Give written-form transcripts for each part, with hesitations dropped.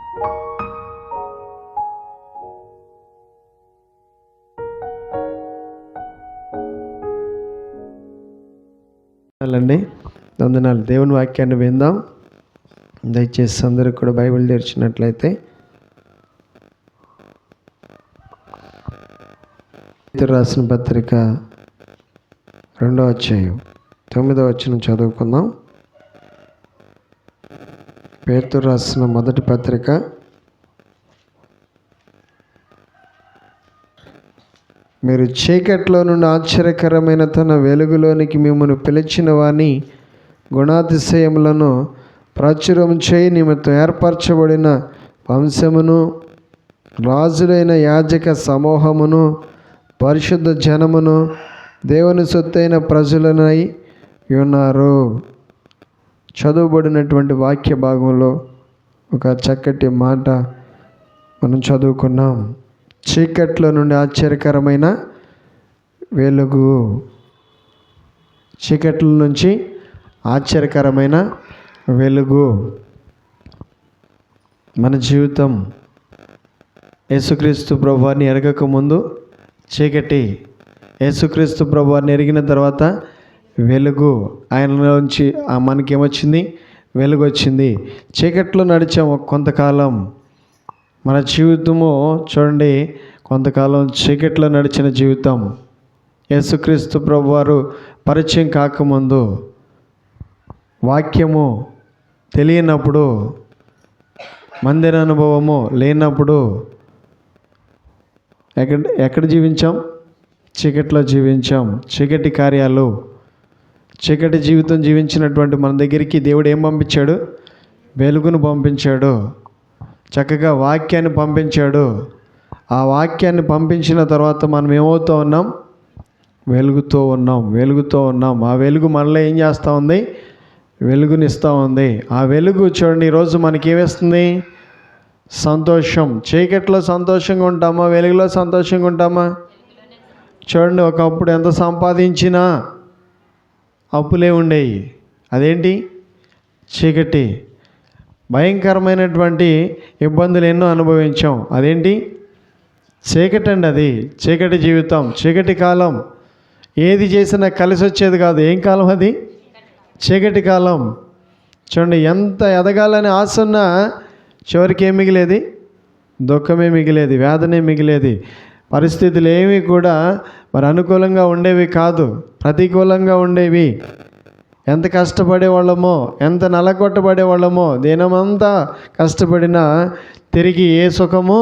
అండి వందనాలు. దేవుని వాక్యాన్ని విందాం. దయచేసి అందరూ కూడా బైబిల్ తెరిచినట్లయితే పేతురు రాసిన పత్రిక 2వ అధ్యాయం 9వ వచనం చదువుకుందాం. పేతురు రాసిన మొదటి పత్రిక 'మీరు చీకట్లో నుండి ఆశ్చర్యకరమైన తన వెలుగులోనికి మిమ్మల్ని పిలిచిన వాని గుణాతిశయములను ప్రాచుర్యం చేయి నిమిత్తం ఏర్పరచబడిన వంశమును, రాజులైన యాజక సమూహమును, పరిశుద్ధ జనమును, దేవుని సొత్తైన ప్రజలనై ఉన్నారు.' చదువుబడినటువంటి వాక్య భాగంలో ఒక చక్కటి మాట మనం చదువుకున్నాం. చీకట్లో నుండి ఆశ్చర్యకరమైన వెలుగు. చీకట్ల నుంచి ఆశ్చర్యకరమైన వెలుగు. మన జీవితం యేసుక్రీస్తు ప్రభువారిని ఎరగక ముందు చీకటి, యేసుక్రీస్తు ప్రభువారిని ఎరిగిన తర్వాత వెలుగు. ఆయనలోంచి మనకేమొచ్చింది? వెలుగు వచ్చింది. చీకట్లో నడిచాము కొంతకాలం. మన జీవితము చూడండి, కొంతకాలం చీకట్లో నడిచిన జీవితం. యేసుక్రీస్తు ప్రభువారు పరిచయం కాకముందు, వాక్యము తెలియనప్పుడు, మందిర అనుభవము లేనప్పుడు ఎక్కడ జీవించాం? చీకట్లో జీవించాం. చీకటి కార్యాలు, చీకటి జీవితం జీవించినటువంటి మన దగ్గరికి దేవుడు ఏం పంపించాడు? వెలుగును పంపించాడు. చక్కగా వాక్యాన్ని పంపించాడు. ఆ వాక్యాన్ని పంపించిన తర్వాత మనం ఏమవుతూ ఉన్నాం? వెలుగుతూ ఉన్నాం. ఆ వెలుగు మనలో ఏం చేస్తూ ఉంది? వెలుగునిస్తూ ఉంది. ఆ వెలుగు చూడండి, ఈరోజు మనకి ఏమిస్తుంది? సంతోషం. చీకట్లో సంతోషంగా ఉంటామా? వెలుగులో సంతోషంగా ఉంటామా? చూడండి, ఒకప్పుడు ఎంత సంపాదించినా అప్పులే ఉండేవి. అదేంటి? చీకటి. భయంకరమైనటువంటి ఇబ్బందులు ఎన్నో అనుభవించాం. అదేంటి? చీకటి అండి. అది చీకటి జీవితం, చీకటి కాలం. ఏది చేసినా కలిసి వచ్చేది కాదు. ఏం కాలం అది? చీకటి కాలం. చూడండి, ఎంత ఎదగాలని ఆశ ఉన్నా చివరికి ఏం మిగిలేది? దుఃఖమే మిగిలేది, వేదనే మిగిలేది. పరిస్థితులు ఏమీ కూడా మరి అనుకూలంగా ఉండేవి కాదు, ప్రతికూలంగా ఉండేవి. ఎంత కష్టపడేవాళ్ళమో, ఎంత నలగొట్టబడేవాళ్ళమో, దినమంతా కష్టపడినా తిరిగి ఏ సుఖమో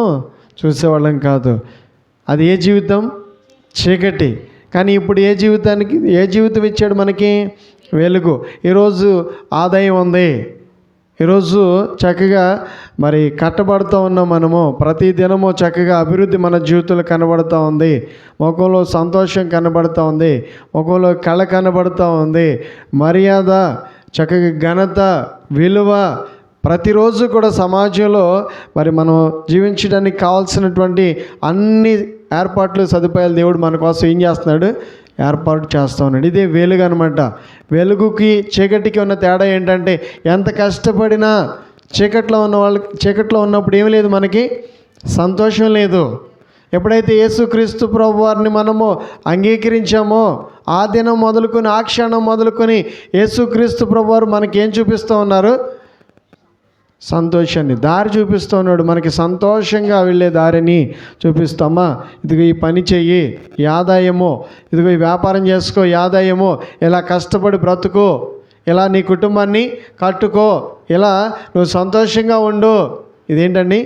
చూసేవాళ్ళం కాదు. అది ఏ జీవితం? చీకటి. కానీ ఇప్పుడు ఏ జీవితం ఇచ్చాడు మనకి? వెలుగు. ఈరోజు ఆదాయం ఉంది. ఈరోజు చక్కగా మరి కట్టబడుతూ ఉన్నాం. మనము ప్రతి దినము చక్కగా అభివృద్ధి మన జీవితంలో కనబడుతూ ఉంది. ముఖంలో సంతోషం కనబడుతూ ఉంది, ముఖంలో కళ కనబడుతూ ఉంది, మర్యాద, చక్కగా ఘనత, విలువ. ప్రతిరోజు కూడా సమాజంలో మరి మనం జీవించడానికి కావాల్సినటువంటి అన్ని ఏర్పాట్లు, సదుపాయాలు దేవుడు మన కోసం ఏం చేస్తున్నాడు? ఏర్పాటు చేస్తూ ఉన్నాడు. ఇదే వెలుగు అనమాట. వెలుగుకి చీకటికి ఉన్న తేడా ఏంటంటే, ఎంత కష్టపడినా చీకట్లో ఉన్నప్పుడు ఏమీ లేదు, మనకి సంతోషం లేదు. ఎప్పుడైతే యేసుక్రీస్తు ప్రభువారిని మనము అంగీకరించామో ఆ దినం మొదలుకొని, ఆ క్షణం మొదలుకొని యేసుక్రీస్తు ప్రభువారు మనకేం చూపిస్తూ ఉన్నారు? సంతోషాన్ని, దారి చూపిస్తూ ఉన్నాడు. మనకి సంతోషంగా వెళ్ళే దారిని చూపిస్తామా? ఇదిగో ఈ పని చెయ్యి, ఈ ఆదాయము, ఇదిగో ఈ వ్యాపారం చేసుకో, ఈ ఆదాయము, ఇలా కష్టపడి బ్రతుకు, ఇలా నీ కుటుంబాన్ని కట్టుకో, ఇలా నువ్వు సంతోషంగా ఉండు. ఇదేంటండి?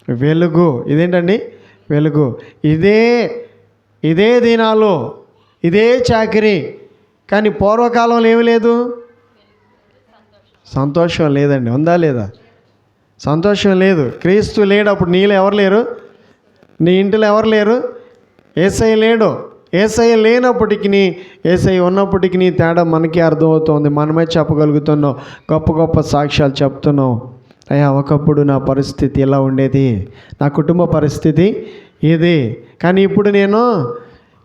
వెలుగు. ఇదేంటండి? వెలుగు. ఇదే దినాలు, ఇదే చాకిరీ. కానీ పూర్వకాలంలో ఏమీ లేదు, సంతోషం లేదండి. ఉందా లేదా? సంతోషం లేదు. క్రీస్తు లేడు. అప్పుడు నీలో ఎవరు లేరు? నీ ఇంటిలో ఎవరు లేరు? యేసయ్య లేడు. యేసయ్య లేనప్పటికీ, యేసయ్య ఉన్నప్పటికీ తేడా మనకి అర్థమవుతుంది. మనమే చెప్పగలుగుతున్నాం, గొప్ప గొప్ప సాక్ష్యాలు చెప్తున్నాం. అయ్యా, ఒకప్పుడు నా పరిస్థితి ఇలా ఉండేది, నా కుటుంబ పరిస్థితి ఇది, కానీ ఇప్పుడు నేను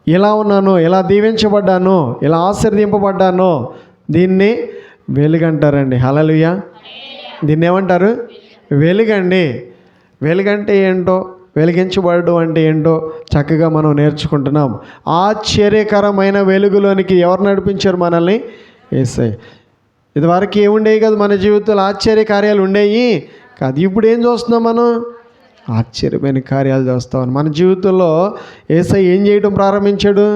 ఇలా ఉన్నాను, ఇలా దీవించబడ్డాను, ఇలా ఆశీర్వదింపబడ్డాను. దీన్ని వెలుగు అంటారండి. హల్లెలూయా. దీన్ని ఏమంటారు? వెలుగండి. వెలుగంటే ఏంటో, వెలిగించబడడం అంటే ఏంటో చక్కగా మనం నేర్చుకుంటున్నాం. ఆశ్చర్యకరమైన వెలుగులోనికి ఎవరు నడిపించారు మనల్ని? యేసయ్య. ఇదివరకు ఏముండేవి కదా మన జీవితంలో? ఆశ్చర్య కార్యాలు ఉండేవి కాదు. ఇప్పుడు ఏం చూస్తున్నాం మనం? ఆశ్చర్యమైన కార్యాలు చూస్తామని. మన జీవితంలో యేసయ్య ఏం చేయడం ప్రారంభించాడు?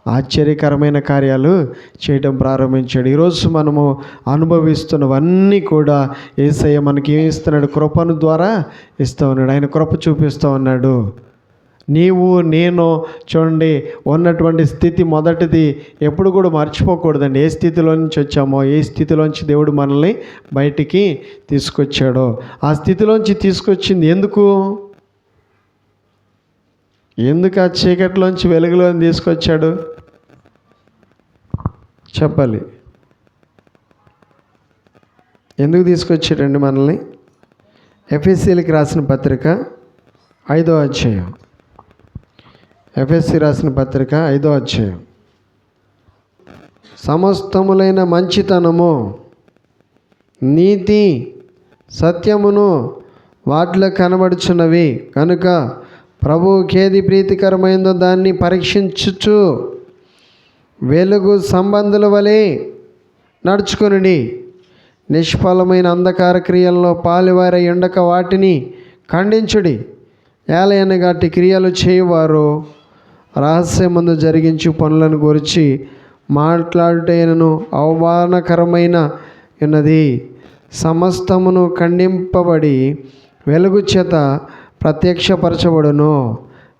ఆశ్చర్యకరమైన కార్యాలు చేయడం ప్రారంభించాడు. ఈరోజు మనము అనుభవిస్తున్నవన్నీ కూడా యేసయ్య మనకి ఏమి ఇస్తున్నాడు? కృపను ద్వారా ఇస్తూ ఉన్నాడు. ఆయన కృప చూపిస్తూ ఉన్నాడు. నీవు నేను చూడండి, ఉన్నటువంటి స్థితి మొదటిది ఎప్పుడు కూడా మర్చిపోకూడదండి. ఏ స్థితిలో నుంచి వచ్చామో, ఏ స్థితిలోంచి దేవుడు మనల్ని బయటికి తీసుకొచ్చాడో, ఆ స్థితిలోంచి తీసుకొచ్చింది ఎందుకు? ఎందుకు ఆ చీకటిలోంచి వెలుగులోని తీసుకొచ్చాడు? చెప్పాలి. ఎందుకు తీసుకొచ్చాడండి మనల్ని? ఎఫెసీయులకు రాసిన పత్రిక 5వ అధ్యాయం. ఎఫెసీ రాసిన పత్రిక 5వ అధ్యాయం. సమస్తములైన మంచితనము, నీతి, సత్యమును వాటిలో కనబడుచున్నవి కనుక ప్రభువుకేది ప్రీతికరమైందో దాన్ని పరీక్షించుచు వెలుగు సంబంధుల వలె నడుచుకొనుడి. నిష్ఫలమైన అంధకార క్రియల్లో పాలువారై ఉండక వాటిని ఖండించుడి. ఏలయనగా అట్టి క్రియలు చేయువారు రహస్యమందు జరిగించు పనులను గురించి మాట్లాడుటైనను అవమానకరమైన ఉన్నది. సమస్తమును ఖండింపబడి వెలుగు చేత ప్రత్యక్షపరచబడును.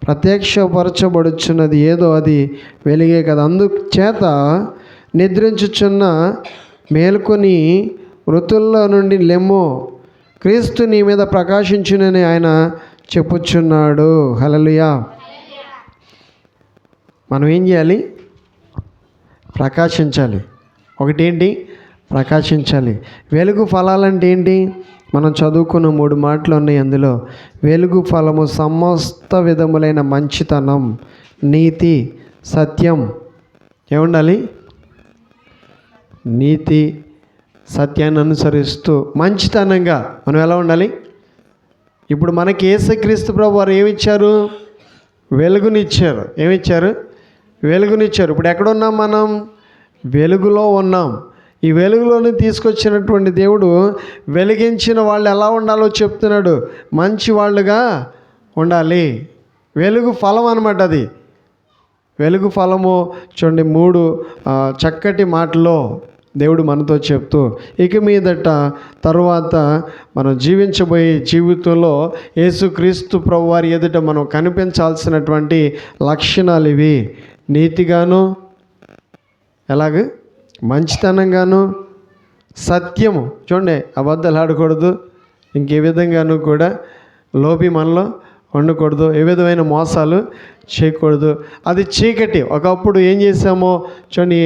ప్రత్యక్షపరచబడుచున్నది ఏదో అది వెలుగే కదా. అందుచేత నిద్రించుచున్న మేల్కొని మృతుల్లో నుండి లెమ్ము, క్రీస్తు నీ మీద ప్రకాశించునని ఆయన చెప్పుచున్నాడు. హల్లెలూయా. మనం ఏం చేయాలి? ప్రకాశించాలి. ఒకటేంటి? ప్రకాశించాలి. వెలుగు ఫలాలంటే ఏంటి? మనం చదువుకున్న 3 మాటలు ఉన్నాయి అందులో. వెలుగు ఫలము సమస్త విధములైన మంచితనం, నీతి, సత్యం. ఏముండాలి? నీతి, సత్యాన్ని అనుసరిస్తూ మంచితనంగా మనం ఎలా ఉండాలి? ఇప్పుడు మనకి యేసుక్రీస్తు ప్రభు వారు ఏమిచ్చారు? వెలుగునిచ్చారు. ఏమిచ్చారు? వెలుగునిచ్చారు. ఇప్పుడు ఎక్కడున్నాం మనం? వెలుగులో ఉన్నాం. ఈ వెలుగులోని తీసుకొచ్చినటువంటి దేవుడు వెలిగించిన వాళ్ళు ఎలా ఉండాలో చెప్తున్నాడు. మంచి వాళ్ళుగా ఉండాలి. వెలుగు ఫలం అన్నమాట అది. వెలుగు ఫలము చూడండి 3 చక్కటి మాటల్లో దేవుడు మనతో చెప్తూ, ఇక మీదట తరువాత మనం జీవించబోయే జీవితంలో యేసుక్రీస్తు ప్రభువారి ఎదుట మనం కనిపించాల్సినటువంటి లక్షణాలు ఇవి. నీతిగాను, ఎలాగ? మంచితనంగాను, సత్యము. చూడండి, అబద్ధాలు ఆడకూడదు. ఇంకే విధంగాను కూడా లోభి మనలో ఉండకూడదు. ఏ విధమైన మోసాలు చేయకూడదు. అది చీకటి. ఒకప్పుడు ఏం చేసామో చూడండి,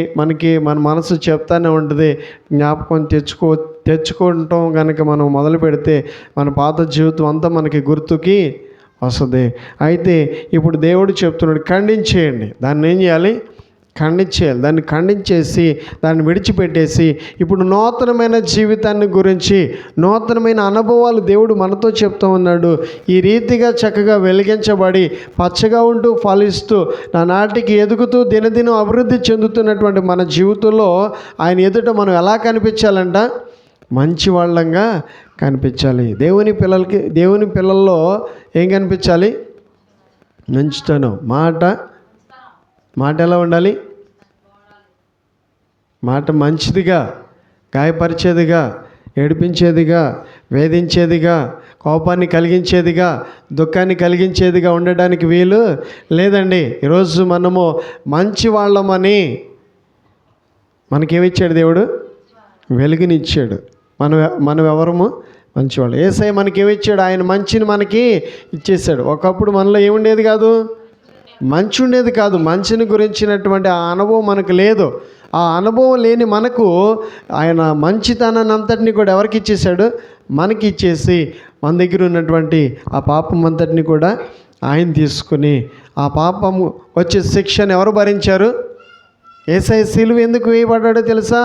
మన మనసు చెప్తానే ఉంటుంది. జ్ఞాపకం తెచ్చుకుంటాం కనుక మనం మొదలు పెడితే మన పాత జీవితం అంతా మనకి గుర్తుకి వస్తుంది. అయితే ఇప్పుడు దేవుడు చెప్తున్నాడు, ఖండించేయండి. దాన్ని ఏం చేయాలి? ఖండించేయాలి. దాన్ని ఖండించేసి దాన్ని విడిచిపెట్టేసి ఇప్పుడు నూతనమైన జీవితాన్ని గురించి, నూతనమైన అనుభవాలు దేవుడు మనతో చెప్తూ ఉన్నాడు. ఈ రీతిగా చక్కగా వెలిగించబడి పచ్చగా ఉంటూ ఫలిస్తూ నానాటికి ఎదుగుతూ దినదినం అభివృద్ధి చెందుతున్నటువంటి మన జీవితంలో ఆయన ఎదుట మనం ఎలా కనిపించాలంట? మంచి వాళ్ళంగా కనిపించాలి. దేవుని పిల్లల్లో ఏం కనిపించాలి? మంచితనం. మాట ఎలా ఉండాలి? మాట మంచిదిగా, గాయపరిచేదిగా, ఏడిపించేదిగా, వేధించేదిగా, కోపాన్ని కలిగించేదిగా, దుఃఖాన్ని కలిగించేదిగా ఉండడానికి వీలు లేదండి. ఈరోజు మనము మంచి వాళ్ళమని మనకేమిచ్చాడు దేవుడు? వెలుగునిచ్చాడు. మనం ఎవరము? మంచివాళ్ళు. యేసయ్య మనకేమిచ్చాడు? ఆయన మంచిని మనకి ఇచ్చేసాడు. ఒకప్పుడు మనలో ఏముండేది కాదు? మంచి ఉండేది కాదు. మంచిని గురించినటువంటి ఆ అనుభవం మనకు లేదు. ఆ అనుభవం లేని మనకు ఆయన మంచితనాన్ని అంతటిని కూడా ఎవరికి ఇచ్చేసాడు? మనకి ఇచ్చేసి మన దగ్గర ఉన్నటువంటి ఆ పాపం అంతటిని కూడా ఆయన తీసుకుని, ఆ పాపము వచ్చే శిక్షను ఎవరు భరించారు? యేసయ్య సిలువ ఎందుకు వేయబడ్డాడో తెలుసా?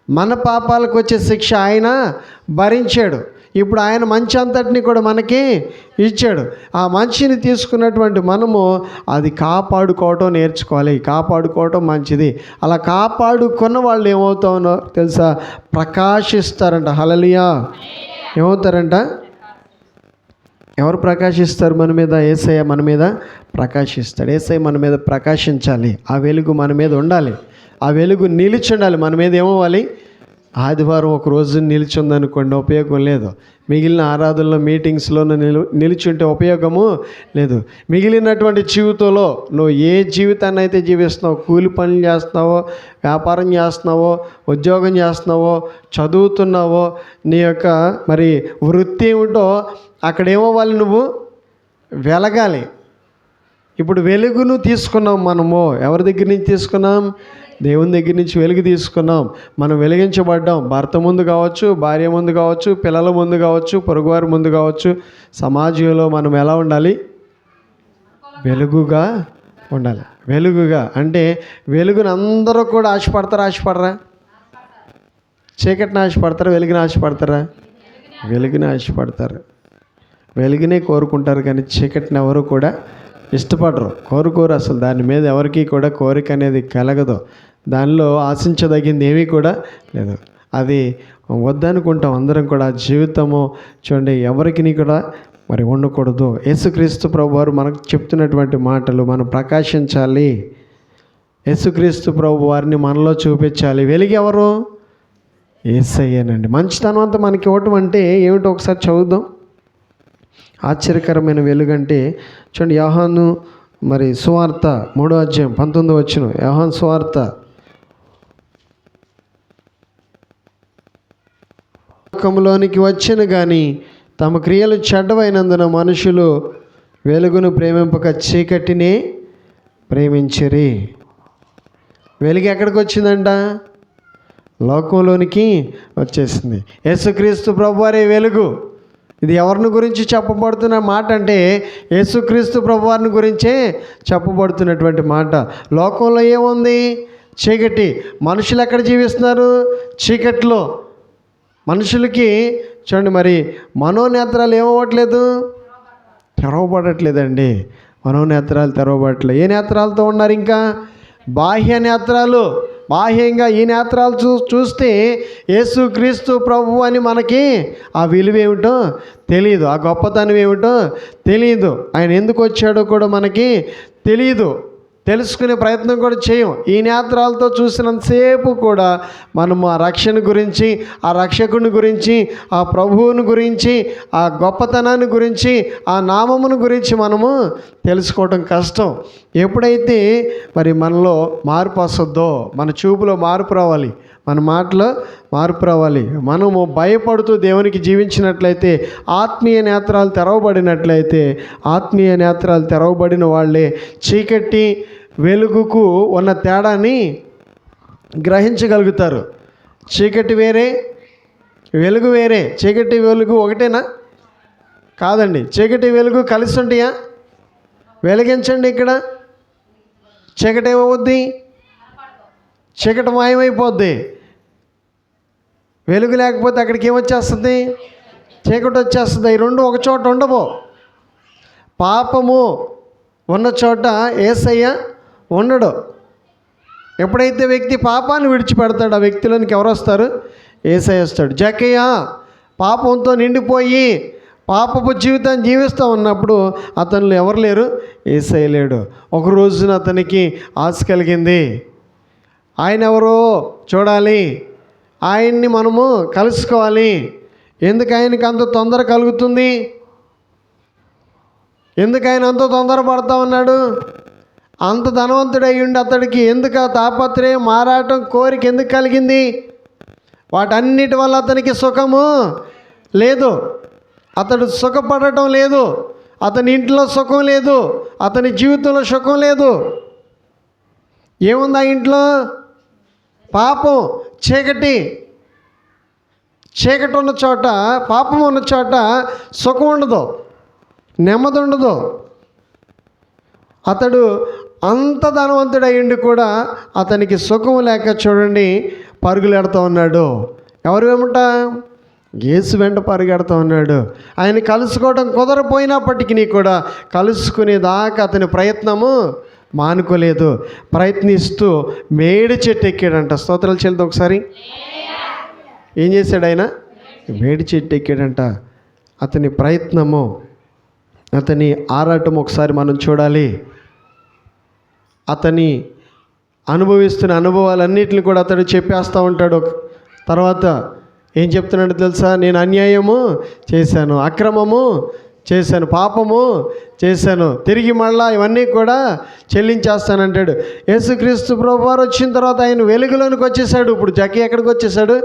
మన పాపాలకు వచ్చే శిక్ష ఆయన భరించాడు. ఇప్పుడు ఆయన మంచి అంతటిని కూడా మనకి ఇచ్చాడు. ఆ మంచిని తీసుకున్నటువంటి మనము అది కాపాడుకోవటం నేర్చుకోవాలి. కాపాడుకోవటం మంచిది. అలా కాపాడుకున్న వాళ్ళు ఏమవుతామో తెలుసా? ప్రకాశిస్తారంట. హల్లెలూయా. ఏమవుతారంట? ఎవరు ప్రకాశిస్తారు మన మీద? యేసయ్య మన మీద ప్రకాశిస్తాడు. యేసయ్య మన మీద ప్రకాశించాలి. ఆ వెలుగు మన మీద ఉండాలి. ఆ వెలుగు నిలిచి ఉండాలి. మన మీద ఏమవ్వాలి? ఆదివారం ఒక రోజు నిలిచి ఉందనుకోండి, ఉపయోగం లేదు. మిగిలిన ఆరాధనలో, మీటింగ్స్లోనూ నిలిచి ఉంటే ఉపయోగము లేదు. మిగిలినటువంటి జీవితంలో నువ్వు ఏ జీవితాన్ని అయితే జీవిస్తున్నావో, కూలి పనులు చేస్తున్నావో, వ్యాపారం చేస్తున్నావో, ఉద్యోగం చేస్తున్నావో, చదువుతున్నావో, నీ యొక్క మరి వృత్తి ఏమిటో అక్కడేమవ్వాలి? నువ్వు వెలగాలి. ఇప్పుడు వెలుగును తీసుకున్నాం మనము. ఎవరి దగ్గర నుంచి తీసుకున్నాం? దేవుని దగ్గర నుంచి వెలుగు తీసుకున్నాం. మనం వెలిగించబడ్డాం. భర్త ముందు కావచ్చు, భార్య ముందు కావచ్చు, పిల్లల ముందు కావచ్చు, పొరుగువారి ముందు కావచ్చు. సమాజంలో మనం ఎలా ఉండాలి? వెలుగుగా ఉండాలి. వెలుగుగా అంటే వెలుగుని అందరూ కూడా ఆశపడరా? చీకటిని ఆశపడతారా? వెలుగుని ఆశపడతారా? వెలుగుని ఆశపడతారు. వెలుగునే కోరుకుంటారు, కానీ చీకటిని ఎవరు కూడా ఇష్టపడరు, కోరుకోరు. అసలు దాని మీద ఎవరికి కూడా కోరిక అనేది కలగదు. దానిలో ఆశించదగింది ఏమీ కూడా లేదు. అది వద్దనుకుంటాం అందరం కూడా. జీవితము చూడండి ఎవరికి కూడా మరి ఉండకూడదు. యేసుక్రీస్తు ప్రభు వారు మనకు చెప్తున్నటువంటి మాటలు, మనం ప్రకాశించాలి. యేసుక్రీస్తు ప్రభు వారిని మనలో చూపించాలి. వెలుగు ఎవరు? యేసయ్యేనండి. మంచితనం అంతా మనకి ఇవ్వటం అంటే ఏమిటో ఒకసారి చదువుదాం. ఆశ్చర్యకరమైన వెలుగంటే చూడండి, యోహాను మరి సువార్త 3వ అధ్యాయం 19వ వచనం. యోహాను సువార్త. లోకంలోనికి వచ్చెను కానీ తమ క్రియలు చెడ్డవైనందున మనుషులు వెలుగును ప్రేమింపక చీకటినే ప్రేమించిరి. వెలుగు ఎక్కడికి వచ్చిందంట? లోకంలోనికి వచ్చేసింది. యేసుక్రీస్తు ప్రభువారే వెలుగు. ఇది ఎవరిని గురించి చెప్పబడుతున్న మాట అంటే యేసుక్రీస్తు ప్రభువారిని గురించే చెప్పబడుతున్నటువంటి మాట. లోకంలో ఏముంది? చీకటి. మనుషులు ఎక్కడ జీవిస్తున్నారు? చీకట్లో. మనుషులకి చూడండి మరి మనోనేత్రాలు ఏమవ్వట్లేదు? తెరవబడట్లేదండి. మనోనేత్రాలు తెరవబడట్లేదు. ఏ నేత్రాలతో ఉన్నారు? ఇంకా బాహ్య నేత్రాలు. బాహ్యంగా ఈ నేత్రాలు చూస్తే యేసుక్రీస్తు ప్రభు అని మనకి ఆ విలువ ఏమిటో తెలియదు, ఆ గొప్పతనం ఏమిటో తెలియదు, ఆయన ఎందుకు వచ్చాడో కూడా మనకి తెలియదు. తెలుసుకునే ప్రయత్నం కూడా చేయం. ఈ నేత్రాలతో చూసినంతసేపు కూడా మనము ఆ రక్షణ గురించి, ఆ రక్షకుని గురించి, ఆ ప్రభువుని గురించి, ఆ గొప్పతనాన్ని గురించి, ఆ నామమును గురించి మనము తెలుసుకోవటం కష్టం. ఎప్పుడైతే మరి మనలో మార్పు వస్తుందో, మన చూపులో మార్పు రావాలి, మన మాటలో మార్పు రావాలి. మనము భయపడుతూ దేవునికి జీవించినట్లయితే, ఆత్మీయ నేత్రాలు తెరవబడినట్లయితే, ఆత్మీయ నేత్రాలు తెరవబడిన వాళ్ళే చీకటి వెలుగుకు ఉన్న తేడాని గ్రహించగలుగుతారు. చీకటి వేరే, వెలుగు వేరే. చీకటి వెలుగు ఒకటేనా? కాదండి. చీకటి వెలుగు కలిసి ఉంటాయా? వెలిగించండి ఇక్కడ. చీకటి ఏమవుద్ది? చీకటి మాయమైపోద్ది. వెలుగు లేకపోతే అక్కడికి ఏమొచ్చేస్తుంది? చీకటి వచ్చేస్తుంది. ఈ రెండు ఒక చోట ఉండవు. పాపము ఉన్న చోట యేసయ్య ఉండడు. ఎప్పుడైతే వ్యక్తి పాపాన్ని విడిచిపెడతాడు, ఆ వ్యక్తిలోనికి ఎవరు వస్తారు? యేసయ్య వస్తాడు. జక్కయ్య పాపంతో నిండిపోయి పాపపు జీవితాన్ని జీవిస్తూ ఉన్నప్పుడు అతనిలో ఎవరు లేరు? యేసయ్య లేడు. ఒక రోజున అతనికి ఆశ కలిగింది. ఆయన ఎవరో చూడాలి, ఆయన్ని మనము కలుసుకోవాలి. ఎందుకు ఆయనకి అంత తొందర కలుగుతుంది? ఎందుకు ఆయన అంత తొందరపడతా ఉన్నాడు? అంత ధనవంతుడై ఉండి అతడికి ఎందుకు ఆ తాపత్రయం, మారాటం, కోరిక ఎందుకు కలిగింది? వాటన్నిటి వల్ల అతనికి సుఖము లేదు. అతడు సుఖపడటం లేదు. అతని ఇంట్లో సుఖం లేదు. అతని జీవితంలో సుఖం లేదు. ఏముంది ఆ ఇంట్లో? పాపం, చీకటి. చీకటి ఉన్న చోట, పాపం ఉన్న చోట సుఖం ఉండదు, నెమ్మది ఉండదు. అతడు అంత ధనవంతుడయ్యిండి కూడా అతనికి సుఖం లేక చూడండి పరుగులెడుతూ ఉన్నాడు. ఎవరు ఏమంట? యేసు వెంట పరిగెడతా ఉన్నాడు. ఆయన కలుసుకోవడం కుదరపోయినప్పటికీ కూడా కలుసుకునేదాకా అతని ప్రయత్నము మానుకోలేదు. ప్రయత్నిస్తూ మేడి చెట్టు ఎక్కాడంట. స్తోత్రాలు చెల్లితో ఒకసారి. ఏం చేశాడు ఆయన? మేడి చెట్టు ఎక్కాడంట. అతని ప్రయత్నము, అతని ఆరాటం ఒకసారి మనం చూడాలి. అతని అనుభవిస్తున్న అనుభవాలన్నిటిని కూడా అతడు చెప్పేస్తూ ఉంటాడు. తర్వాత ఏం చెప్తున్నాడు తెలుసా? నేను అన్యాయము చేశాను, అక్రమము చేశాను, పాపము చేశాను, తిరిగి మళ్ళా ఇవన్నీ కూడా చెల్లించేస్తానంటాడు. యేసుక్రీస్తు ప్రభువారు వచ్చిన తర్వాత ఆయన వెలుగులోనికి వచ్చేసాడు. ఇప్పుడు జక్కి ఎక్కడికి వచ్చేసాడు?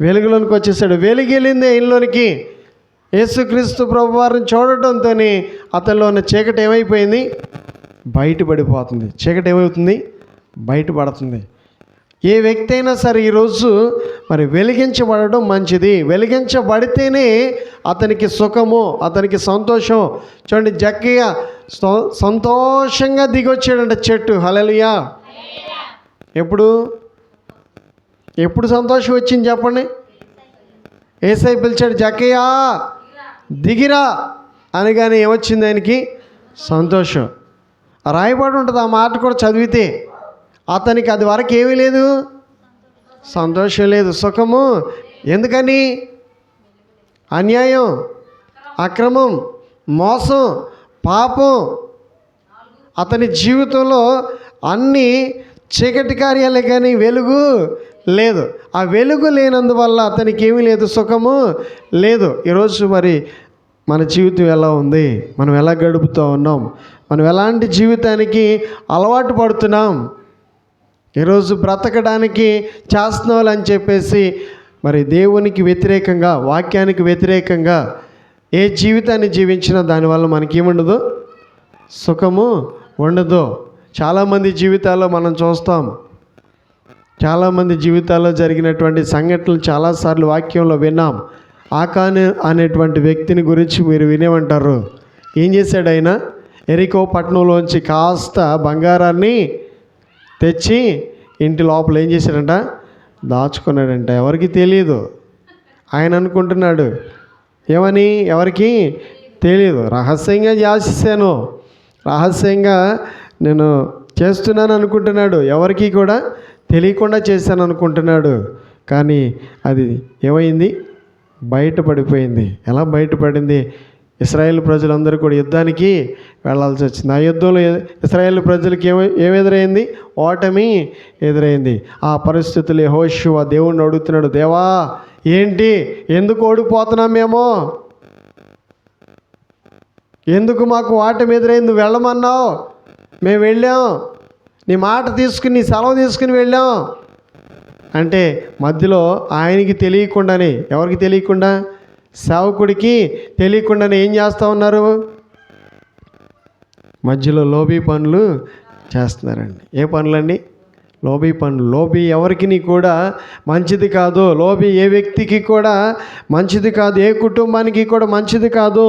వెలుగులోనికి వచ్చేసాడు. వెలుగెళ్ళింది ఆయనలోనికి. యేసుక్రీస్తు ప్రభువారిని చూడటంతో అతనిలో ఉన్న చీకటి ఏమైపోయింది? బయటపడిపోతుంది. చీకటి ఏమవుతుంది? బయటపడుతుంది. ఏ వ్యక్తి అయినా సరే ఈరోజు మరి వెలిగించబడడం మంచిది. వెలిగించబడితేనే అతనికి సుఖము, అతనికి సంతోషం. చూడండి, జక్కయ్య సంతోషంగా దిగొచ్చాడంట చెట్టు. హల్లెలూయా. ఎప్పుడు సంతోషం వచ్చింది చెప్పండి? యేసయ్య పిలిచాడు, జక్కయ్య దిగిరా అనగానే ఏమొచ్చింది ఆయనకి? సంతోషం. రాయబడి ఉంటుంది ఆ మాట కూడా చదివితే. అతనికి అది వరకు ఏమీ లేదు, సంతోషం లేదు, సుఖము. ఎందుకని? అన్యాయం, అక్రమం, మోసం, పాపం అతని జీవితంలో అన్నీ చీకటి కార్యాలే, కానీ వెలుగు లేదు. ఆ వెలుగు లేనందువల్ల అతనికి ఏమీ లేదు, సుఖము లేదు. ఈరోజు మరి మన జీవితం ఎలా ఉంది? మనం ఎలా గడుపుతూ ఉన్నాం? మనం ఎలాంటి జీవితానికి అలవాటు పడుతున్నాం? ఈరోజు బ్రతకడానికి చేస్తున్నాం అని చెప్పేసి మరి దేవునికి వ్యతిరేకంగా, వాక్యానికి వ్యతిరేకంగా ఏ జీవితాన్ని జీవించినా దానివల్ల మనకేముండదు, సుఖము ఉండదు. చాలామంది జీవితాల్లో మనం చూస్తాం. చాలామంది జీవితాల్లో జరిగినటువంటి సంఘటనలు చాలాసార్లు వాక్యంలో విన్నాం. ఆకాను అనేటువంటి వ్యక్తిని గురించి మీరు వినేమంటారు. ఏం చేశాడు ఆయన? ఎరికో పట్టణంలోంచి కాస్త బంగారాన్ని తెచ్చి ఇంటి లోపల ఏం చేశాడంట? దాచుకున్నాడంట. ఎవరికి తెలియదు. ఆయన అనుకుంటున్నాడు ఏమని? ఎవరికి తెలియదు. రహస్యంగా చేసేసాను, రహస్యంగా నేను చేస్తున్నాను అనుకుంటున్నాడు. ఎవరికి కూడా తెలియకుండా చేశాను అనుకుంటున్నాడు. కానీ అది ఏమైంది? బయటపడిపోయింది. ఎలా బయటపడింది? ఇశ్రాయేల్ ప్రజలందరూ కూడా యుద్ధానికి వెళ్ళాల్సి వచ్చింది. ఆ యుద్ధంలో ఇశ్రాయేల్ ప్రజలకి ఏమి ఎదురైంది? ఓటమి ఎదురైంది. ఆ పరిస్థితులు యెహోషువ దేవుణ్ణి అడుగుతున్నాడు, దేవా ఏంటి, ఎందుకు ఓడిపోతున్నాం మేము? ఎందుకు మాకు ఓటమి ఎదురైంది? నువ్వు వెళ్ళమన్నావు, మేము వెళ్ళాం, నీ మాట తీసుకుని, నీ సెలవు తీసుకుని వెళ్ళాం అంటే మధ్యలో ఆయనకి తెలియకుండానే, ఎవరికి తెలియకుండా? సేవకుడికి తెలియకుండానే ఏం చేస్తూ ఉన్నారు? మధ్యలో లోబీ పనులు చేస్తున్నారండి. ఏ పనులండి? లోబీ పనులు. లోబీ ఎవరికి కూడా మంచిది కాదు. లోబీ ఏ వ్యక్తికి కూడా మంచిది కాదు, ఏ కుటుంబానికి కూడా మంచిది కాదు.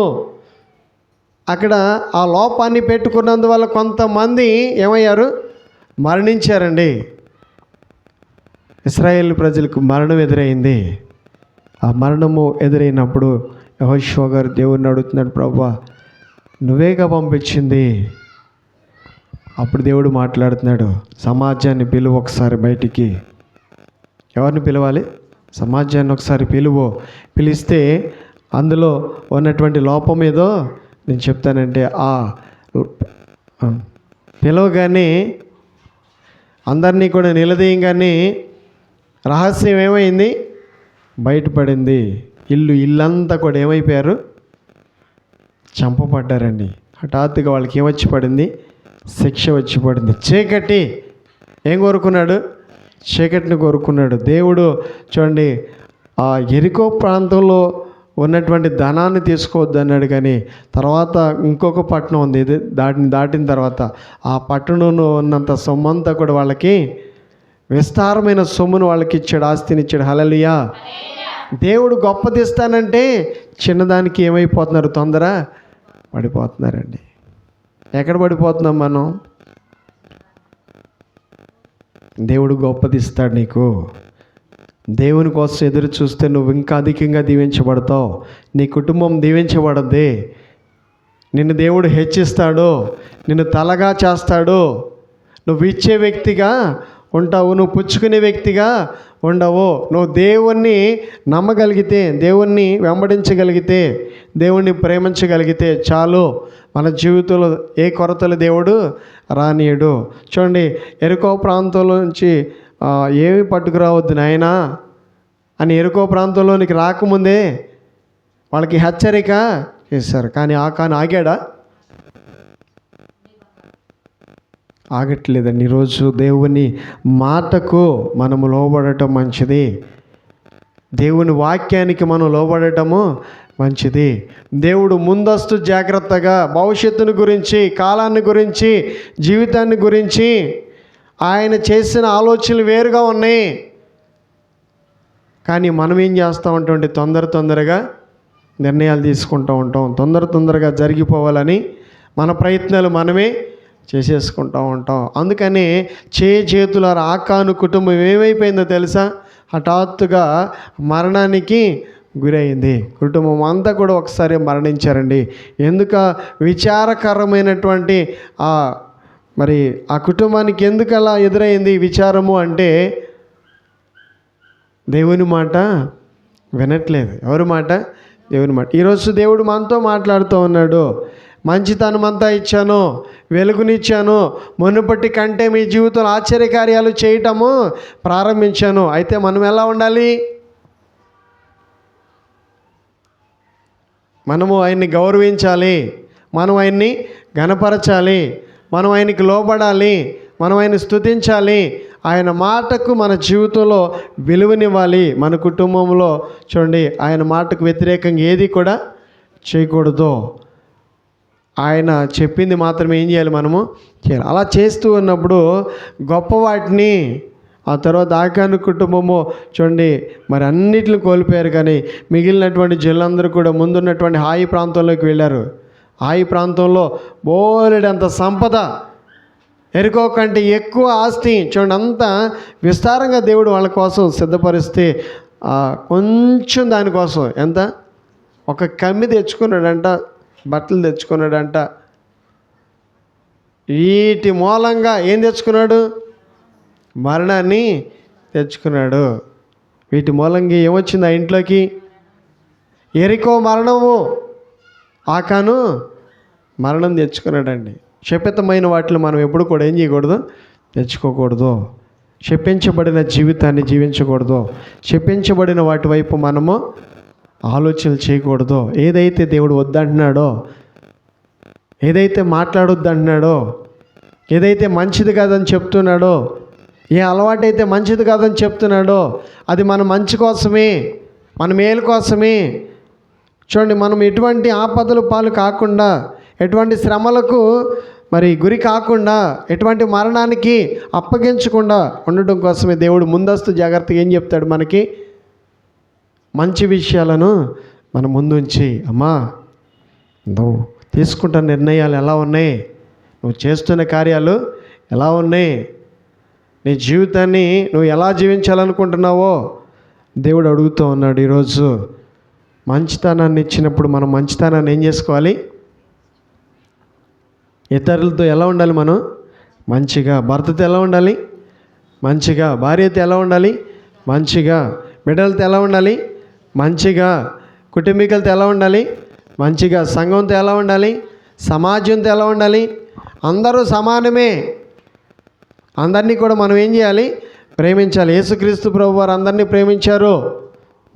అక్కడ ఆ లోపాన్ని పెట్టుకున్నందువల్ల కొంతమంది ఏమయ్యారు? మరణించారండి. ఇశ్రాయేల్ ప్రజలకు మరణం ఎదురైంది. ఆ మరణము ఎదురైనప్పుడు యెహోషువ గారు దేవుణ్ణి అడుగుతున్నాడు, ప్రభువా నువ్వేగా పంపించింది. అప్పుడు దేవుడు మాట్లాడుతున్నాడు, సమాజాన్ని పిలువు ఒకసారి బయటికి. ఎవరిని పిలవాలి? సమాజాన్ని ఒకసారి పిలువు. పిలిస్తే అందులో ఉన్నటువంటి లోపం ఏదో నేను చెప్తానంటే ఆ పిలవగానే అందరినీ కూడా నిలదీయంగానే రహస్యం ఏమైంది? బయటపడింది. ఇల్లంతా కూడా ఏమైపోయారు? చంపబడ్డారండి. హఠాత్తుగా వాళ్ళకి ఏమొచ్చి పడింది? శిక్ష వచ్చి పడింది. చీకటి ఏం కోరుకున్నాడు? చీకటిని కోరుకున్నాడు. దేవుడు చూడండి, ఆ ఎరికో ప్రాంతంలో ఉన్నటువంటి ధనాన్ని తీసుకోవద్దు అన్నాడు. కానీ తర్వాత ఇంకొక పట్టణం ఉంది, ఇది దాటిన తర్వాత ఆ పట్టణంలో ఉన్నంత సొమ్మంతా కూడా వాళ్ళకి విస్తారమైన సొమ్మును వాళ్ళకి ఇచ్చాడు, ఆస్తిని ఇచ్చాడు. హల్లెలూయా. దేవుడు గొప్పది ఇస్తానంటే చిన్నదానికి ఏమైపోతున్నారు? తొందర పడిపోతున్నారండి. ఎక్కడ పడిపోతున్నాం మనం? దేవుడు గొప్పది ఇస్తాడు నీకు, దేవుని కోసం ఎదురు చూస్తే నువ్వు ఇంకా అధికంగా దీవించబడతావు. నీ కుటుంబం దీవించబడద్ది. నిన్ను దేవుడు హెచ్చిస్తాడు, నిన్ను తలగా చేస్తాడు. నువ్వు ఇచ్చే వ్యక్తిగా ఉంటావు, నువ్వు పుచ్చుకునే వ్యక్తిగా ఉండవు. నువ్వు దేవుణ్ణి నమ్మగలిగితే, దేవుణ్ణి వెంబడించగలిగితే, దేవుణ్ణి ప్రేమించగలిగితే చాలు. మన జీవితంలో ఏ కొరతలు దేవుడు రానీయడు. చూడండి, ఎరుకో ప్రాంతంలో నుంచి ఏమి పట్టుకురావద్దు నాయనా అని ఎరుకో ప్రాంతంలోనికి రాకముందే వాళ్ళకి హెచ్చరిక చేశారు. కానీ ఆకాను ఆగాడా? ఆగట్లేదండి. ఈరోజు దేవుని మాటకు మనము లోబడటం మంచిది. దేవుని వాక్యానికి మనం లోబడటము మంచిది. దేవుడు ముందస్తు జాగ్రత్తగా భవిష్యత్తుని గురించి, కాలాన్ని గురించి, జీవితాన్ని గురించి ఆయన చేసిన ఆలోచనలు వేరుగా ఉన్నాయి. కానీ మనం ఏం చేస్తూ ఉంటామంటే తొందరగా నిర్ణయాలు తీసుకుంటూ ఉంటాం. తొందరగా జరిగిపోవాలని మన ప్రయత్నాలు మనమే చేసేసుకుంటూ ఉంటాం. అందుకని చేతుల ఆకాను కుటుంబం ఏమైపోయిందో తెలుసా? హఠాత్తుగా మరణానికి గురైంది. కుటుంబం అంతా కూడా ఒకసారి మరణించారండి. ఎందుక విచారకరమైనటువంటి మరి ఆ కుటుంబానికి ఎందుకు అలా ఎదురైంది విచారము అంటే, దేవుని మాట వినట్లేదు. ఎవరి మాట? దేవుని మాట. ఈరోజు దేవుడు మనతో మాట్లాడుతూ ఉన్నాడు. మంచితనం అంతా ఇచ్చాను, వెలుగునిచ్చాను, మునుపటి కంటే మీ జీవితంలో ఆశ్చర్యకార్యాలు చేయటము ప్రారంభించాను. అయితే మనం ఎలా ఉండాలి? మనము ఆయన్ని గౌరవించాలి, మనం ఆయన్ని ఘనపరచాలి, మనం ఆయనకి లోబడాలి, మనం ఆయన్ని స్తుతించాలి. ఆయన మాటకు మన జీవితంలో విలువనివ్వాలి. మన కుటుంబంలో చూడండి, ఆయన మాటకు వ్యతిరేకంగా ఏది కూడా చేయకూడదు. ఆయన చెప్పింది మాత్రమే ఏం చేయాలి? మనము చేయాలి. అలా చేస్తూ ఉన్నప్పుడు గొప్ప వాటిని ఆ తర్వాత ఆకాను కుటుంబము చూడండి మరి అన్నిటిని కోల్పోయారు. కానీ మిగిలినటువంటి జనులందరూ కూడా ముందున్నటువంటి హాయి ప్రాంతంలోకి వెళ్ళారు. హాయి ప్రాంతంలో బోలెడంత సంపద, ఎరుకో కంటే ఎక్కువ ఆస్తి చూడండి అంతా విస్తారంగా దేవుడు వాళ్ళ కోసం సిద్ధపరిస్తే కొంచెం దానికోసం ఎంత ఒక కమ్మి తెచ్చుకున్నాడంట, బట్టలు తెచ్చుకున్నాడంట. వీటి మూలంగా ఏం తెచ్చుకున్నాడు? మరణాన్ని తెచ్చుకున్నాడు. వీటి మూలంగా ఏమొచ్చింది ఆ ఇంట్లోకి? ఎరికో మరణము, ఆకాను మరణం తెచ్చుకున్నాడండి. శపితమైన వాటిని మనం ఎప్పుడు కూడా ఏం చేయకూడదు? తెచ్చుకోకూడదు. శపించబడిన జీవితాన్ని జీవించకూడదు. శపించబడిన వాటి వైపు మనము ఆలోచనలు చేయకూడదు. ఏదైతే దేవుడు వద్దంటున్నాడో, ఏదైతే మాట్లాడొద్దు అంటున్నాడో, ఏదైతే మంచిది కాదని చెప్తున్నాడో, ఏ అలవాటైతే మంచిది కాదని చెప్తున్నాడో అది మన మంచి కోసమే, మన మేలు కోసమే. చూడండి, మనం ఎటువంటి ఆపదల పాలు కాకుండా, ఎటువంటి శ్రమలకు మరి గురి కాకుండా, ఎటువంటి మరణానికి అప్పగించకుండా ఉండటం కోసమే దేవుడు ముందస్తు జాగ్రత్తగా ఏం చెప్తాడు మనకి? మంచి విషయాలను మన ముందుంచి, అమ్మా నువ్వు తీసుకుంటున్న నిర్ణయాలు ఎలా ఉన్నాయి, నువ్వు చేస్తున్న కార్యాలు ఎలా ఉన్నాయి, నీ జీవితాన్ని నువ్వు ఎలా జీవించాలనుకుంటున్నావో దేవుడు అడుగుతూ ఉన్నాడు. ఈరోజు మంచితనాన్ని ఇచ్చినప్పుడు మనం మంచితనాన్ని ఏం చేసుకోవాలి? ఇతరులతో ఎలా ఉండాలి? మనం మంచిగా, భర్తతో ఎలా ఉండాలి? మంచిగా, భార్యతో ఎలా ఉండాలి? మంచిగా, బిడ్డలతో ఎలా ఉండాలి? మంచిగా, కుటుంబీకులతో ఎలా ఉండాలి? మంచిగా, సంఘంతో ఎలా ఉండాలి? సమాజంతో ఎలా ఉండాలి? అందరూ సమానమే. అందరినీ కూడా మనం ఏం చేయాలి? ప్రేమించాలి. యేసుక్రీస్తు ప్రభు వారు అందరినీ ప్రేమించారు,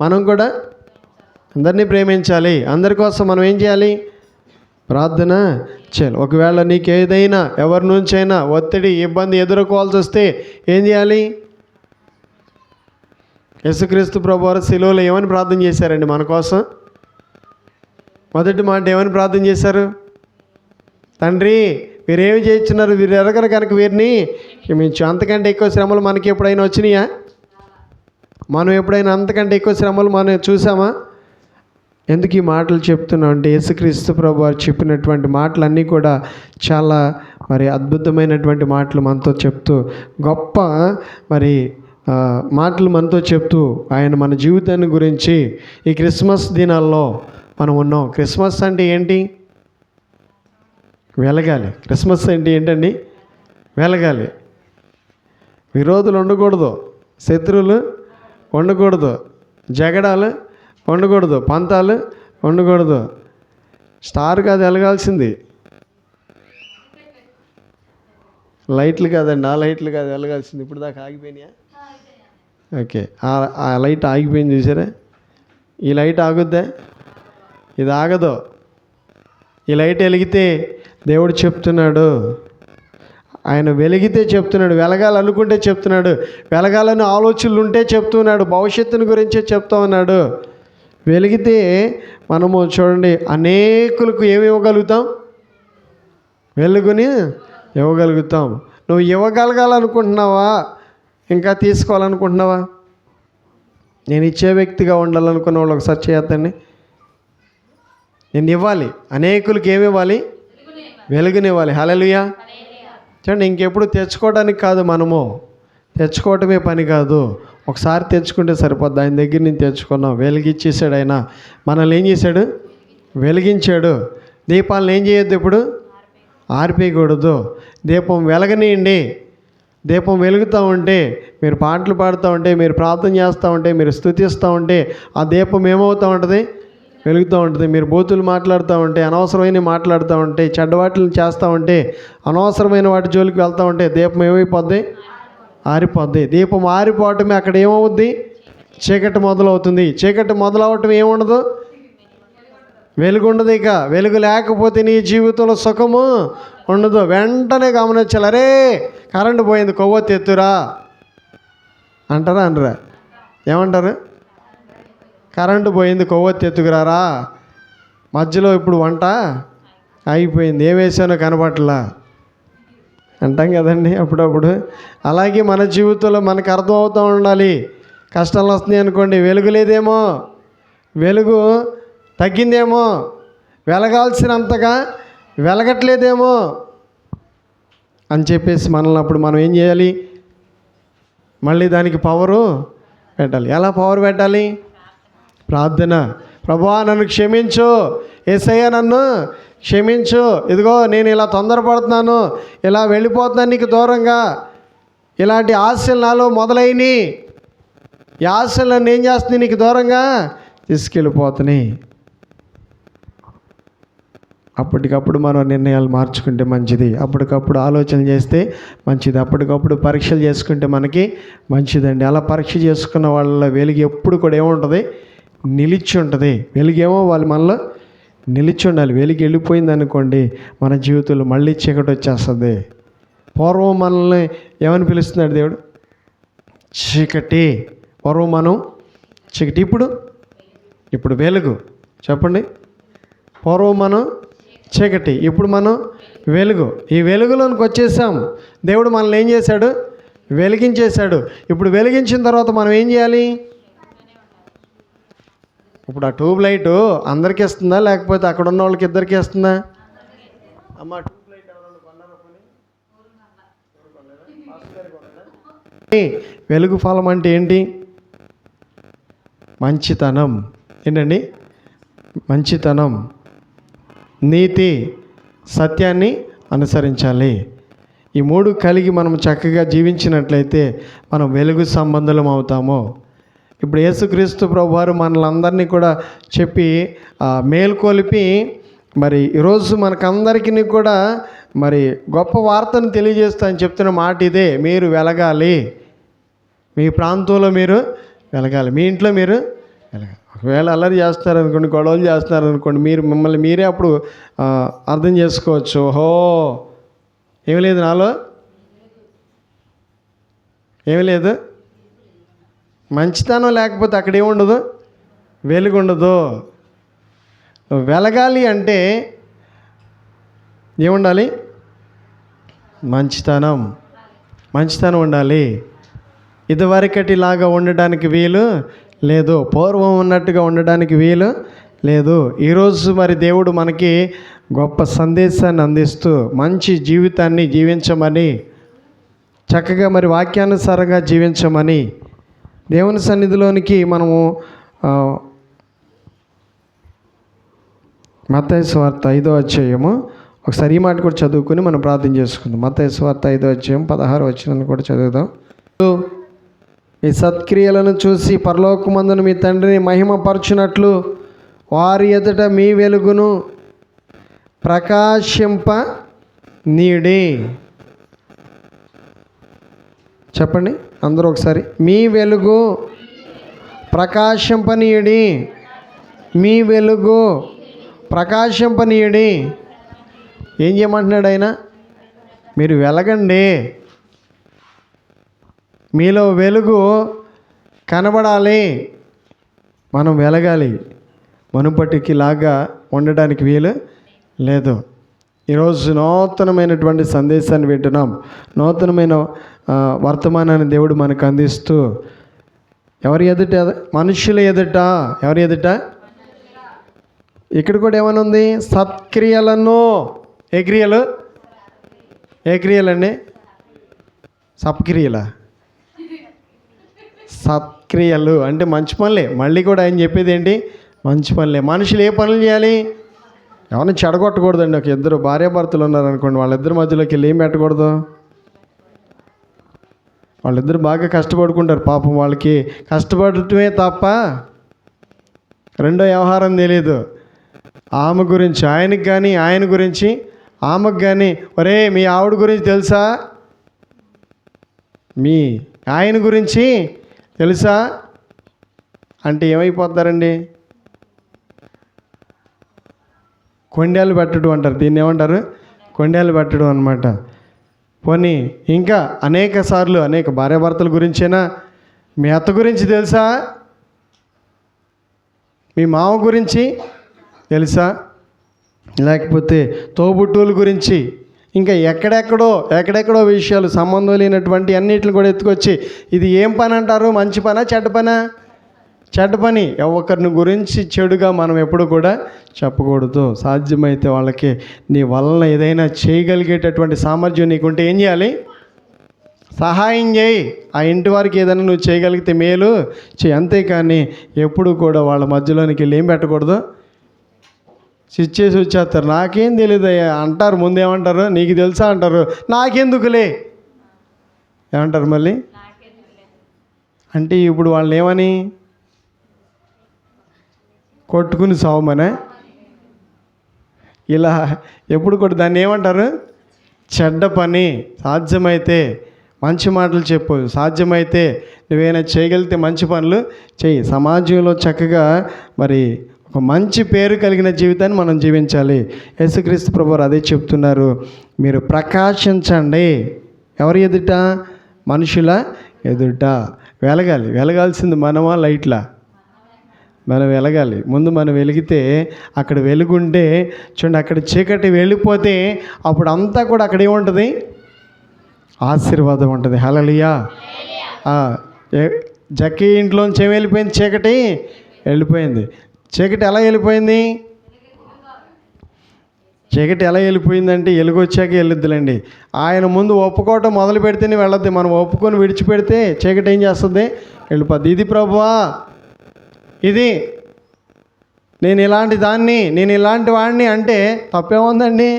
మనం కూడా అందరినీ ప్రేమించాలి. అందరి కోసం మనం ఏం చేయాలి? ప్రార్థన చేయాలి. ఒకవేళ నీకు ఏదైనా ఎవరి నుంచైనా ఒత్తిడి, ఇబ్బంది ఎదుర్కోవాల్సి వస్తే ఏం చేయాలి? యేసుక్రీస్తు ప్రభు వారు శిలువలో ఏమని ప్రార్థన చేశారండి మన కోసం? మొదటి మాట ఏమని ప్రార్థన చేశారు? తండ్రి, వీరేమి చేస్తున్నారు, వీరు ఎరగరు కనుక వీరిని క్షమించు. అంతకంటే ఎక్కువ శ్రమలు మనకి ఎప్పుడైనా వచ్చినాయా? మనం ఎప్పుడైనా అంతకంటే ఎక్కువ శ్రమలు మనం చూసామా? ఎందుకు ఈ మాటలు చెప్తున్నాం అంటే, యేసుక్రీస్తు ప్రభు వారు చెప్పినటువంటి మాటలన్నీ కూడా చాలా మరి అద్భుతమైనటువంటి మాటలు మనతో చెప్తూ గొప్ప మరి మాటలు మనతో చెప్తూ ఆయన మన జీవితాన్ని గురించి ఈ క్రిస్మస్ దినాల్లో మనం ఉన్నాం. క్రిస్మస్ అంటే ఏంటి? వెలగాలి. క్రిస్మస్ అంటే ఏంటండి? వెలగాలి. విరోధులు ఉండకూడదు, శత్రువులు ఉండకూడదు, జగడాలు ఉండకూడదు, పంతాలు ఉండకూడదు. స్టార్ కాదు వెలగాల్సింది, లైట్లు కాదండి, ఆ లైట్లు కాదు వెలగాల్సింది. ఇప్పుడు దాకా ఆగిపోయినాయా? ఓకే, ఆ లైట్ ఆగిపోయింది చూసారా? ఈ లైట్ ఆగుద్దా? ఇది ఆగదు. ఈ లైట్ వెలిగితే దేవుడు చెప్తున్నాడు, ఆయన వెలిగితే చెప్తున్నాడు, వెలగాలనుకుంటే చెప్తున్నాడు, వెలగాలని ఆలోచనలు ఉంటే చెప్తున్నాడు, భవిష్యత్తుని గురించే చెప్తా ఉన్నాడు. వెలిగితే మనము చూడండి అనేకులకు ఏమి ఇవ్వగలుగుతాం? వెలుగుని ఇవ్వగలుగుతాం. నువ్వు ఇవ్వగలగాలనుకుంటున్నావా? ఇంకా తీసుకోవాలనుకుంటున్నావా? నేను ఇచ్చే వ్యక్తిగా ఉండాలనుకున్న వాళ్ళు ఒకసారి చేయొద్దండి. నేను ఇవ్వాలి, అనేకులకి ఏమి ఇవ్వాలి? వెలుగునివ్వాలి. హల్లెలూయా. చూడండి, ఇంకెప్పుడు తెచ్చుకోవడానికి కాదు, మనము తెచ్చుకోవటమే పని కాదు. ఒకసారి తెచ్చుకుంటే సరిపోద్ది. ఆయన దగ్గర నుంచి తెచ్చుకున్నాం, వెలిగించేసాడు. ఆయన మనల్ని ఏం చేశాడు? వెలిగించాడు. దీపాలను ఏం చేయొద్దు, ఇప్పుడు ఆరిపేయకూడదు. దీపం వెలగనియండి. దీపం వెలుగుతూ ఉంటే, మీరు పాటలు పాడుతూ ఉంటే, మీరు ప్రార్థన చేస్తూ ఉంటే, మీరు స్తుతిస్తూ ఉంటే, ఆ దీపం ఏమవుతూ ఉంటుంది? వెలుగుతూ ఉంటుంది. మీరు బూతులు మాట్లాడుతూ ఉంటే, అనవసరమైన మాట్లాడుతూ ఉంటే, చెడ్డవాటిని చేస్తూ ఉంటే, అనవసరమైన వాటి జోలికి వెళ్తూ ఉంటే దీపం ఏమైపోద్ది? ఆరిపోద్ది. దీపం ఆరిపోవటమే అక్కడ ఏమవుద్ది? చీకటి మొదలవుతుంది. చీకటి మొదలవటం ఏముండదు? వెలుగు ఉండదు. ఇక వెలుగు లేకపోతే నీ జీవితంలో సుఖము ఉండదు. వెంటనే గమనించాలి, అరే కరెంటు పోయింది, కొవ్వొత్తి ఎత్తురా అంటారా? అనరా? ఏమంటారు? కరెంటు పోయింది, కొవ్వొత్తి ఎత్తుకురారా. మధ్యలో ఇప్పుడు వంట అయిపోయింది, ఏం వేసానో కనపట్లా అంటాం కదండి అప్పుడప్పుడు. అలాగే మన జీవితంలో మనకు అర్థం అవుతూ ఉండాలి. కష్టాలు వస్తున్నాయి అనుకోండి, వెలుగు లేదేమో, వెలుగు తగ్గిందేమో, వెలగాల్సినంతగా వెలగట్లేదేమో అని చెప్పేసి మనల్ని అప్పుడు మనం ఏం చేయాలి? మళ్ళీ దానికి పవరు పెట్టాలి. ఎలా పవర్ పెట్టాలి? ప్రార్థన. ప్రభువా నన్ను క్షమించు, యేసయ్య నన్ను క్షమించు, ఇదిగో నేను ఇలా తొందరపడుతున్నాను, ఇలా వెళ్ళిపోతున్నాను నీకు దూరంగా, ఇలాంటి ఆశలు నాలో మొదలైనవి, ఈ ఆశలు నన్ను ఏం చేస్తుంది? నీకు దూరంగా తీసుకెళ్ళిపోతున్నాయి. అప్పటికప్పుడు మనం నిర్ణయాలు మార్చుకుంటే మంచిది. అప్పటికప్పుడు ఆలోచన చేస్తే మంచిది. అప్పటికప్పుడు పరీక్షలు చేసుకుంటే మనకి మంచిదండి. అలా పరీక్ష చేసుకున్న వాళ్ళ వెలుగు ఎప్పుడు కూడా ఏముంటుంది? నిలిచి ఉంటుంది. వెలుగేమో వాళ్ళు మనలో నిలిచి ఉండాలి. వెలుగు వెళ్ళిపోయింది అనుకోండి, మన జీవితంలో మళ్ళీ చీకటి వచ్చేస్తుంది. పూర్వం మనల్ని ఏమని పిలుస్తున్నాడు దేవుడు? చీకటి. పూర్వం మనం చీకటి, ఇప్పుడు వెలుగు. చెప్పండి. పూర్వం మనం చీకటి, ఇప్పుడు మనం వెలుగు. ఈ వెలుగులోనికి వచ్చేసాం. దేవుడు మనల్ని ఏం చేశాడు? వెలిగించేశాడు. ఇప్పుడు వెలిగించిన తర్వాత మనం ఏం చేయాలి? ఇప్పుడు ఆ ట్యూబ్ లైట్ అందరికీ ఇస్తుందా, లేకపోతే అక్కడ ఉన్న వాళ్ళకి ఇద్దరికి ఇస్తుందా? అమ్మ ట్యూబ్ లైట్ ఎవరన్నా కొన్నారా? వెలుగు ఫలం అంటే ఏంటి? మంచితనం. ఏంటండి? మంచితనం, నీతి, సత్యాన్ని అనుసరించాలి. ఈ మూడు కలిగి మనం చక్కగా జీవించినట్లయితే మనం వెలుగు సంబంధులం అవుతాము. ఇప్పుడు యేసుక్రీస్తు ప్రభువారు మనలందరినీ కూడా చెప్పి మేల్కొలిపి మరి ఈరోజు మనకందరికీ కూడా మరి గొప్ప వార్తను తెలియజేస్తా అని చెప్తున్న మాట ఇదే: మీరు వెలగాలి, మీ ప్రాంతంలో మీరు వెలగాలి, మీ ఇంట్లో మీరు వెలగాలి. ఒకవేళ అల్లరి చేస్తున్నారనుకోండి, గొడవలు చేస్తున్నారనుకోండి, మిమ్మల్ని మీరే అప్పుడు అర్థం చేసుకోవచ్చు. ఓహో ఏమి లేదు నాలో, ఏమి లేదు, మంచితనం లేకపోతే అక్కడ ఏముండదు? వెలుగు ఉండదు. వెలగాలి అంటే ఏముండాలి? మంచితనం ఉండాలి. ఇదివరకటిలాగా ఉండడానికి వీలు లేదు, పూర్వం ఉన్నట్టుగా ఉండడానికి వీలు లేదు. ఈరోజు మరి దేవుడు మనకి గొప్ప సందేశాన్ని అందిస్తూ మంచి జీవితాన్ని జీవించమని చక్కగా మరి వాక్యానుసారంగా జీవించమని దేవుని సన్నిధిలోనికి మనము మత్తయి సువార్త 5వ అధ్యాయము ఒకసారి ఈ మాట కూడా చదువుకుని మనం ప్రార్థన చేసుకుందాం. మత్తయి సువార్త 5వ అధ్యాయం 16వ వచనాన్ని కూడా చదువుదాం. మీ సత్క్రియలను చూసి పరలోకమందున మీ తండ్రిని మహిమపరచునట్లు వారి ఎదుట మీ వెలుగును ప్రకాశింపనీయుడి. చెప్పండి అందరూ ఒకసారి. మీ వెలుగు ప్రకాశింపనీయుడి. మీ వెలుగు ప్రకాశింపనీయుడి. ఏం చేయమంటున్నాడు ఆయన? మీరు వెలగండి, మీలో వెలుగు కనబడాలి, మనం వెలగాలి. మునుపటికి లాగా ఉండడానికి వీలు లేదు. ఈరోజు నూతనమైనటువంటి సందేశాన్ని వింటున్నాం. నూతనమైన వర్తమానాన్ని దేవుడు మనకు అందిస్తూ ఎవరి ఎదుట? మనుషుల ఎదుట. ఎవరి ఎదుట? ఇక్కడ కూడా ఏమైనా ఉంది? సత్క్రియలను. ఏ క్రియలు? ఏ క్రియలండి? సత్క్రియలా? సత్క్రియలు అంటే మంచి పనులే. మళ్ళీ కూడా ఆయన చెప్పేది ఏంటి? మంచి పనులే. మనుషులు ఏ పనులు చేయాలి? ఎవరిని చెడగొట్టకూడదండి. ఒక ఇద్దరు భార్యాభర్తలు ఉన్నారనుకోండి, వాళ్ళిద్దరి మధ్యలోకి వెళ్ళి ఏం పెట్టకూడదు? వాళ్ళిద్దరు బాగా కష్టపడుకుంటారు, పాపం వాళ్ళకి కష్టపడటమే తప్ప రెండో వ్యవహారం తెలియదు. ఆమె గురించి ఆయనకి కానీ, ఆయన గురించి ఆమెకు కానీ, ఒరే మీ ఆవిడ గురించి తెలుసా, మీ ఆయన గురించి తెలుసా అంటే ఏమైపోతారండి? కొండేలు పెట్టడం అంటారు. దీన్ని ఏమంటారు? కొండేలు పెట్టడం అనమాట. పోనీ ఇంకా అనేక సార్లు అనేక భార్యాభర్తల గురించేనా? మీ అత్త గురించి తెలుసా? మీ మామ గురించి తెలుసా? లేకపోతే తోబుట్టువుల గురించి, ఇంకా ఎక్కడెక్కడో విషయాలు, సంబంధం లేనటువంటి అన్నిటిని కూడా ఎత్తుకొచ్చి ఇది ఏం పని అంటారు? మంచి పనా చెడ్డ పనా? చెడ్డ పని. ఒకరిని గురించి చెడుగా మనం ఎప్పుడు కూడా చెప్పకూడదు. సాధ్యమైతే వాళ్ళకి నీ వలన ఏదైనా చేయగలిగేటటువంటి సామర్థ్యం నీకుంటే ఏం చేయాలి? సహాయం చేయి. ఆ ఇంటి వారికి ఏదైనా నువ్వు చేయగలిగితే మేలు చేయి. అంతేకాని ఎప్పుడు కూడా వాళ్ళ మధ్యలోనికి వెళ్ళి ఏం పెట్టకూడదు? చిచ్చేసి వచ్చేస్తారు. నాకేం తెలియదు అంటారు. ముందేమంటారు? నీకు తెలుసా అంటారు. నాకెందుకులే ఏమంటారు మళ్ళీ? అంటే ఇప్పుడు వాళ్ళని ఏమని కొట్టుకుని సావమనే ఇలా ఎప్పుడు కూడా దాన్ని ఏమంటారు? చెడ్డ పని. సాధ్యమైతే మంచి మాటలు చెప్పు. సాధ్యమైతే నువ్వేమైనా చేయగలిగితే మంచి పనులు చెయ్యి. సమాజంలో చక్కగా మరి ఒక మంచి పేరు కలిగిన జీవితాన్ని మనం జీవించాలి. యేసుక్రీస్తు ప్రభువారు అదే చెప్తున్నారు. మీరు ప్రకాశించండి. ఎవరి ఎదుట? మనుషుల ఎదుట వెలగాలి. వెలగాల్సింది మనమా లైట్లా? మనం వెలగాలి. ముందు మనం వెలిగితే అక్కడ వెలుగుంటే చూడండి, అక్కడ చీకటి వెళ్ళిపోతే అప్పుడు అంతా కూడా అక్కడ ఏముంటుంది? ఆశీర్వాదం ఉంటుంది. హల్లెలూయా. జక్కీ ఇంట్లోంచి ఏం వెళ్ళిపోయింది? చీకటి వెళ్ళిపోయింది. చీకటి ఎలా వెళ్ళిపోయింది? చీకటి ఎలా వెళ్ళిపోయిందంటే ఎలుగు వచ్చాక వెళ్ళొద్దులండి. ఆయన ముందు ఒప్పుకోవటం మొదలు పెడితేనే వెళ్ళొద్దు. మనం ఒప్పుకొని విడిచిపెడితే చీకటి ఏం చేస్తుంది? వెళ్ళిపోద్ది. ఇది ప్రభువా, ఇది నేను ఇలాంటి దాన్ని, నేను ఇలాంటి వాడిని అంటే తప్పేముందండి?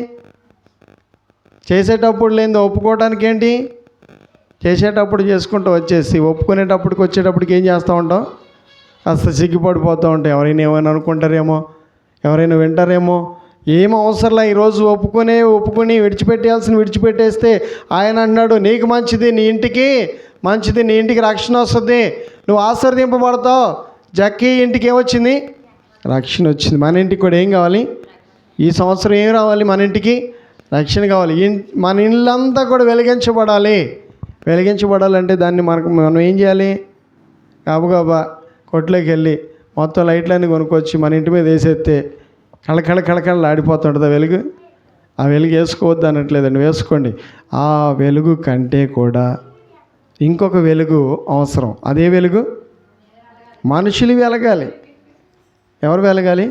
చేసేటప్పుడు లేని ఒప్పుకోవడానికి ఏంటి? చేసేటప్పుడు చేసుకుంటూ వచ్చేసి ఒప్పుకునేటప్పటికి వచ్చేటప్పటికి ఏం చేస్తూ ఉంటాం? కాస్త సిగ్గుపడిపోతూ ఉంటాం. ఎవరైనా ఏమైనా అనుకుంటారేమో, ఎవరైనా వింటారేమో. ఏం అవసరంలా. ఈరోజు ఒప్పుకొని విడిచిపెట్టేస్తే ఆయన అన్నాడు, నీకు మంచిది, నీ ఇంటికి మంచిది, నీ ఇంటికి రక్షణ వస్తుంది, నువ్వు ఆశీర్వదింపబడతావు. జక్కీ ఇంటికి ఏమొచ్చింది? రక్షణ వచ్చింది. మన ఇంటికి కూడా ఏం కావాలి? ఈ సంవత్సరం ఏం రావాలి? మన ఇంటికి రక్షణ కావాలి. మన ఇళ్ళంతా కూడా వెలిగించబడాలంటే దాన్ని మనం ఏం చేయాలి? గబగబా కొట్లోకి వెళ్ళి మొత్తం లైట్లన్నీ కొనుక్కొచ్చి మన ఇంటి మీద వేసేస్తే కళకళ ఆడిపోతుంటుంది ఆ వెలుగు. ఆ వెలుగు వేసుకోవద్దు అనట్లేదండి, వేసుకోండి. ఆ వెలుగు కంటే కూడా ఇంకొక వెలుగు అవసరం. అదే వెలుగు మనుషులు వెలగాలి. ఎవరు వెలగాలి?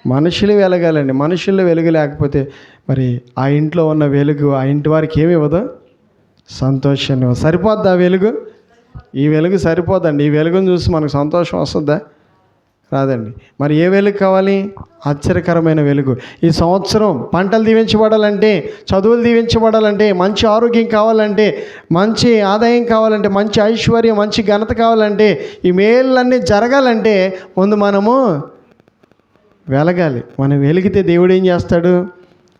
మనుషులు వెలగాలండి. మనుషుల్లో వెలుగు లేకపోతే మరి ఆ ఇంట్లో ఉన్న వెలుగు ఆ ఇంటి వారికి ఏమి ఇవ్వదు? సంతోషాన్ని సరిపోద్దా వెలుగు? ఈ వెలుగు సరిపోదండి. ఈ వెలుగును చూసి మనకు సంతోషం వస్తుందా? రాదండి. మరి ఏ వెలుగు కావాలి? ఆశ్చర్యకరమైన వెలుగు. ఈ సంవత్సరం పంటలు దీవించబడాలంటే, చదువులు దీవించబడాలంటే, మంచి ఆరోగ్యం కావాలంటే, మంచి ఆదాయం కావాలంటే, మంచి ఐశ్వర్యం, మంచి ఘనత కావాలంటే, ఈ మేళ్ళన్నీ జరగాలంటే ముందు మనము వెలగాలి. మనం వెలిగితే దేవుడు ఏం చేస్తాడు?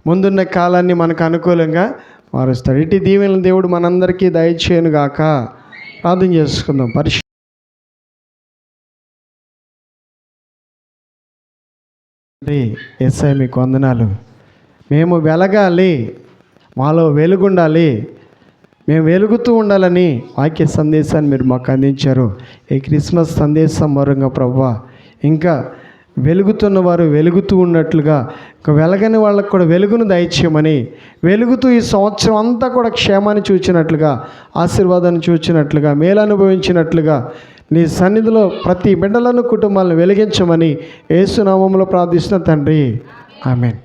ముందున్న కాలాన్ని మనకు అనుకూలంగా మారుస్తాడు. ఇటు దీవెనలు దేవుడు మనందరికీ దయచేయను గాక. ప్రార్థన చేసుకుందాం. యేసయ్య మీకు వందనాలు. మేము వెలగాలి, మాలో వెలుగుండాలి, మేము వెలుగుతూ ఉండాలని వాక్య సందేశాన్ని మీరు మాకు అందించారు. ఈ క్రిస్మస్ సందేశం మరంగా ప్రభువా, ఇంకా వెలుగుతున్న వారు వెలుగుతూ ఉన్నట్లుగా, ఇంకా వెలగని వాళ్ళకు కూడా వెలుగును దయచేయమని, వెలుగుతూ ఈ సంవత్సరం అంతా కూడా క్షేమాన్ని చూచినట్లుగా, ఆశీర్వాదాన్ని చూచినట్లుగా, మేలు అనుభవించినట్లుగా నీ సన్నిధిలో ప్రతి బిడ్డలను కుటుంబాలను వెలిగించమని యేసు నామములో ప్రార్థిస్తున్న తండ్రి, ఆమేన్.